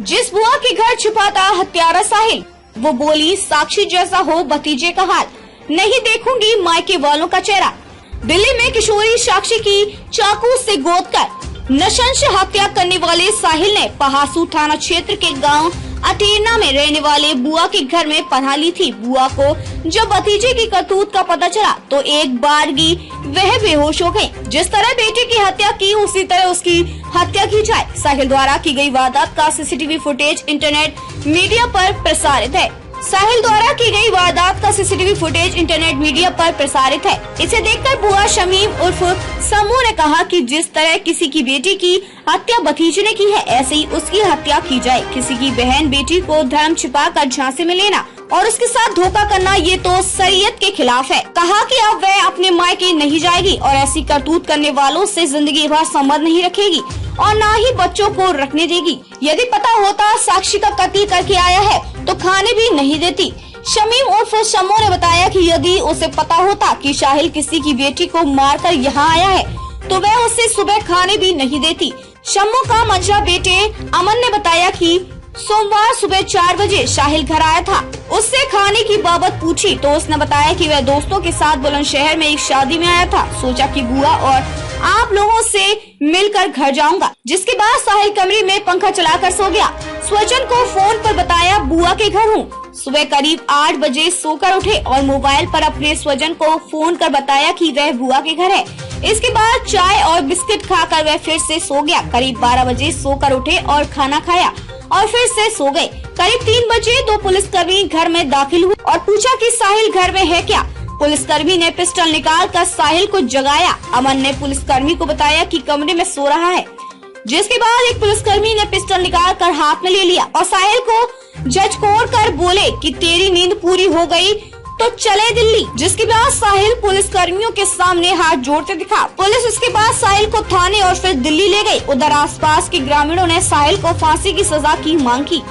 जिस बुआ के घर छिपा था हत्यारा साहिल, वो बोली साक्षी जैसा हो भतीजे का हाल, नहीं देखूंगी मायके वालों का चेहरा। दिल्ली में किशोरी साक्षी की चाकू से गोद कर नृशंस हत्या करने वाले साहिल ने पहासू थाना क्षेत्र के गांव अटेरना में रहने वाले बुआ के घर में पनाह ली थी। बुआ को जब भतीजे की करतूत का पता चला तो एक बारगी वह बेहोश हो गई। जिस तरह बेटे की हत्या की उसी तरह उसकी हत्या की जाए। साहिल द्वारा की गई वारदात का सीसीटीवी फुटेज इंटरनेट मीडिया पर प्रसारित है। साहिल द्वारा की गई वारदात का सीसीटीवी फुटेज इंटरनेट मीडिया पर प्रसारित है। इसे देखकर बुआ शमीम उर्फ समू ने कहा कि जिस तरह किसी की बेटी की हत्या भतीजे ने की है, ऐसे ही उसकी हत्या की जाए। किसी की बहन बेटी को धर्म छिपाकर झांसे में लेना और उसके साथ धोखा करना ये तो शरीयत के खिलाफ है। कहा कि अब वह अपने मायके नहीं जाएगी और ऐसी करतूत करने वालों से जिंदगी भर संबंध नहीं रखेगी और न ही बच्चों को रखने देगी। यदि पता होता साक्षी का कत्ल करके आया है तो खाने भी नहीं देती। शमीम उर्फ शम्मू ने बताया कि यदि उसे पता होता कि साहिल किसी की बेटी को मारकर यहाँ आया है तो वह उसे सुबह खाने भी नहीं देती। शम्मू का मंझला बेटे अमन ने बताया कि सोमवार सुबह 4 बजे साहिल घर आया था। उससे खाने की बाबत पूछी तो उसने बताया कि वह दोस्तों के साथ बुलंदशहर में एक शादी में आया था। सोचा कि बुआ और आप लोगों से मिलकर घर जाऊंगा। जिसके बाद साहिल कमरे में पंखा चलाकर सो गया। स्वजन को फोन पर बताया बुआ के घर हूँ। सुबह करीब 8 बजे सोकर उठे और मोबाइल पर अपने स्वजन को फोन कर बताया कि वह बुआ के घर है। इसके बाद चाय और बिस्किट खाकर वह फिर से सो गया। करीब 12 बजे सोकर उठे और खाना खाया और फिर से सो गए। करीब 3 बजे 2 पुलिसकर्मी घर में दाखिल हुए और पूछा कि साहिल घर में है क्या। पुलिसकर्मी ने पिस्टल निकालकर साहिल को जगाया। अमन ने पुलिसकर्मी को बताया कि कमरे में सो रहा है। जिसके बाद एक पुलिसकर्मी ने पिस्टल निकालकर हाथ में ले लिया और साहिल को झकझोर कर बोले कि तेरी नींद पूरी हो गई तो चले दिल्ली। जिसके बाद साहिल पुलिसकर्मियों के सामने हाथ जोड़ते दिखा। पुलिस उसके बाद साहिल को थाने और फिर दिल्ली ले गई। उधर आसपास के ग्रामीणों ने साहिल को फांसी की सजा की मांग की।